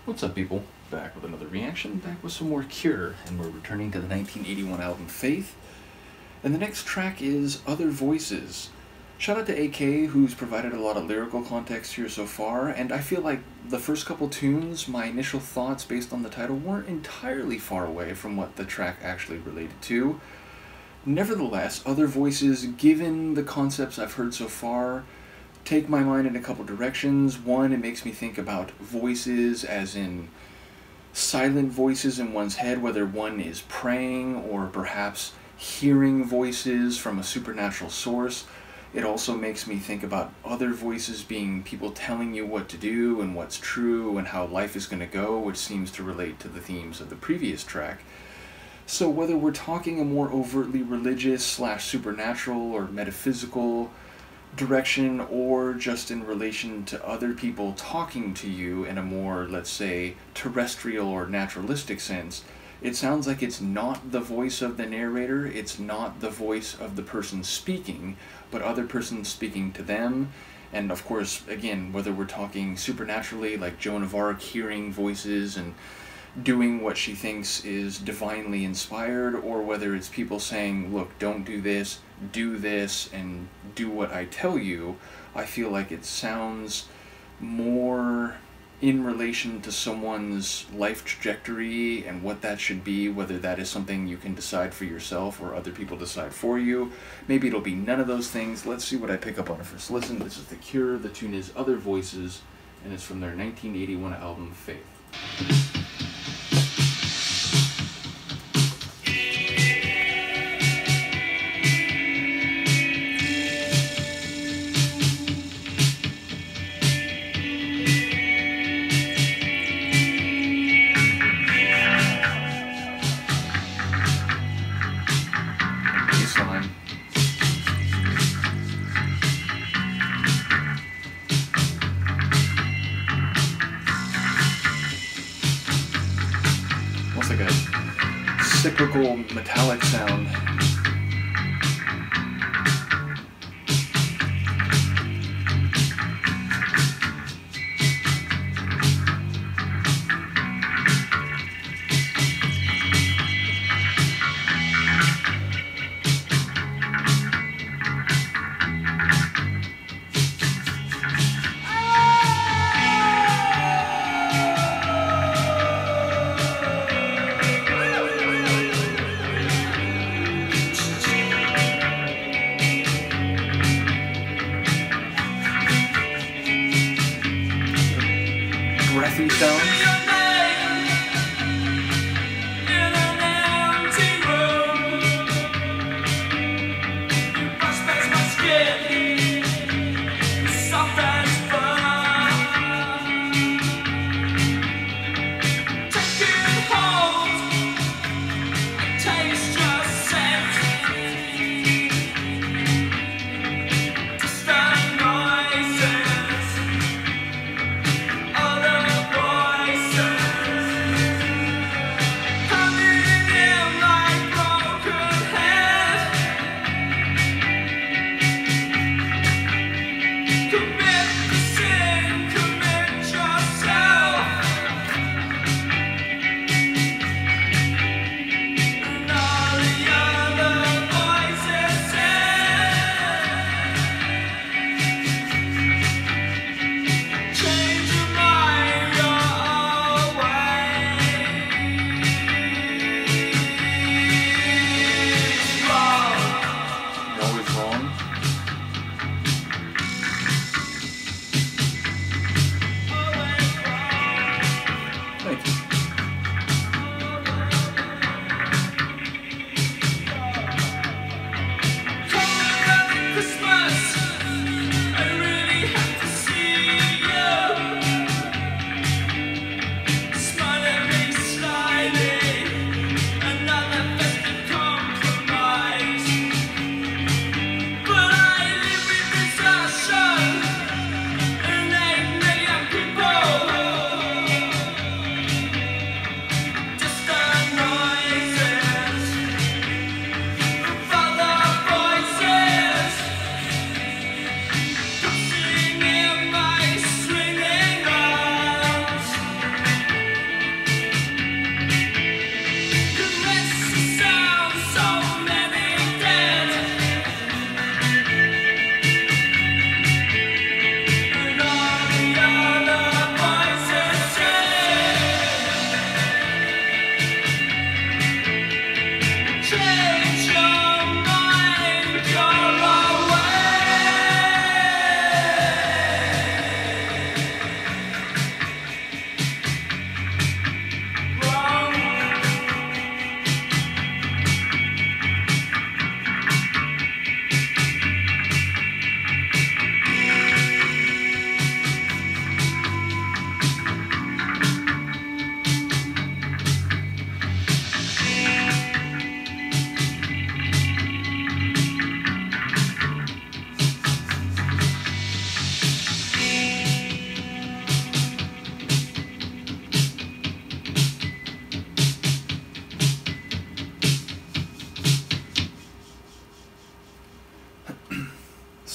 What's up, people? Back with another reaction, back with some more Cure, and we're returning to the 1981 album Faith. And the next track is Other Voices. Shout out to AK, who's provided a lot of lyrical context here so far, and I feel like the first couple tunes, my initial thoughts based on the title, weren't entirely far away from what the track actually related to. Nevertheless, Other Voices, given the concepts I've heard so far, take my mind in a couple directions. One, it makes me think about voices as in silent voices in one's head, whether one is praying or perhaps hearing voices from a supernatural source. It also makes me think about other voices being people telling you what to do and what's true and how life is going to go, which seems to relate to the themes of the previous track. So whether we're talking a more overtly religious / supernatural or metaphysical direction, or just in relation to other people talking to you in a more, let's say, terrestrial or naturalistic sense, it sounds like it's not the voice of the narrator, it's not the voice of the person speaking, but other persons speaking to them. And of course, again, whether we're talking supernaturally, like Joan of Arc hearing voices and doing what she thinks is divinely inspired, or whether it's people saying, look, don't do this, and do what I tell you, I feel like it sounds more in relation to someone's life trajectory and what that should be, whether that is something you can decide for yourself or other people decide for you. Maybe it'll be none of those things. Let's see what I pick up on a first listen. This is The Cure, the tune is Other Voices, and it's from their 1981 album Faith. Almost like a cyclical metallic sound. Breathy sounds.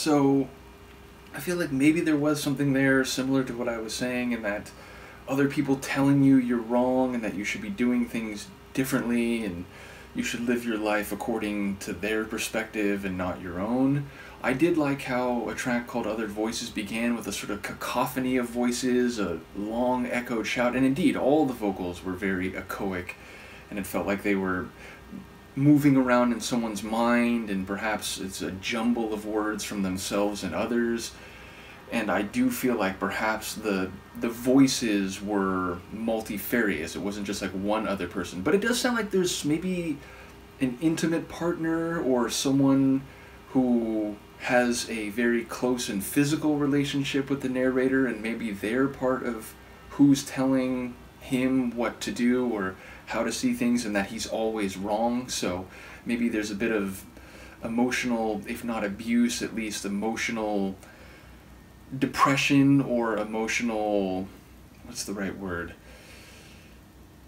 So I feel like maybe there was something there similar to what I was saying, in that other people telling you you're wrong and that you should be doing things differently and you should live your life according to their perspective and not your own. I did like how a track called Other Voices began with a sort of cacophony of voices, a long echoed shout, and indeed all the vocals were very echoic, and it felt like they were moving around in someone's mind, and perhaps it's a jumble of words from themselves and others. And I do feel like perhaps the voices were multifarious. It wasn't just like one other person. But it does sound like there's maybe an intimate partner or someone who has a very close and physical relationship with the narrator, and maybe they're part of who's telling him what to do or how to see things, and that he's always wrong. So maybe there's a bit of emotional, if not abuse, at least emotional depression or emotional, what's the right word?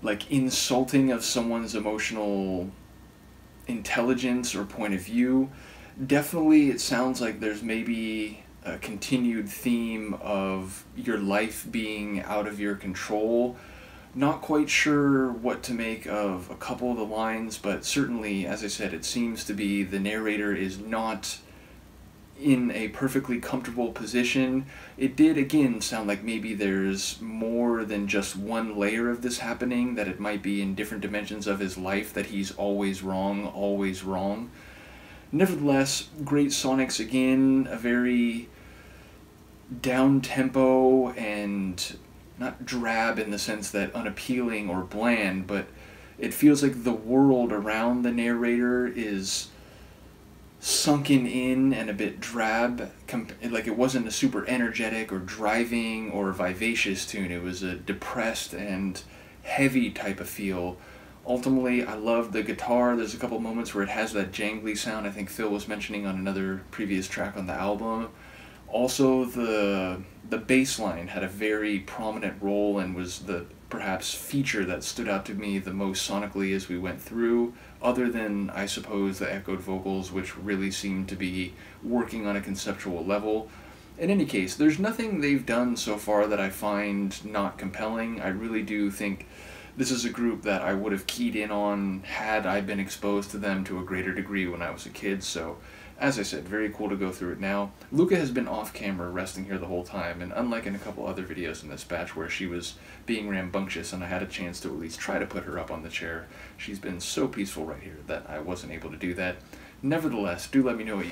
Like insulting of someone's emotional intelligence or point of view. Definitely it sounds like there's maybe a continued theme of your life being out of your control. Not quite sure what to make of a couple of the lines, but certainly, as I said, it seems to be the narrator is not in a perfectly comfortable position. It did again sound like maybe there's more than just one layer of this happening, that it might be in different dimensions of his life that he's always wrong, always wrong. Nevertheless, great sonics again, a very down-tempo and not drab in the sense that unappealing or bland, but it feels like the world around the narrator is sunken in and a bit drab. Like it wasn't a super energetic or driving or vivacious tune. It was a depressed and heavy type of feel. Ultimately, I love the guitar. There's a couple moments where it has that jangly sound I think Phil was mentioning on another previous track on the album. Also, the bass line had a very prominent role and was the perhaps feature that stood out to me the most sonically as we went through, other than, I suppose, the echoed vocals, which really seemed to be working on a conceptual level. In any case, there's nothing they've done so far that I find not compelling. I really do think this is a group that I would have keyed in on had I been exposed to them to a greater degree when I was a kid, so as I said, very cool to go through it now. Luca has been off camera resting here the whole time, and unlike in a couple other videos in this batch where she was being rambunctious and I had a chance to at least try to put her up on the chair, she's been so peaceful right here that I wasn't able to do that. Nevertheless, do let me know what you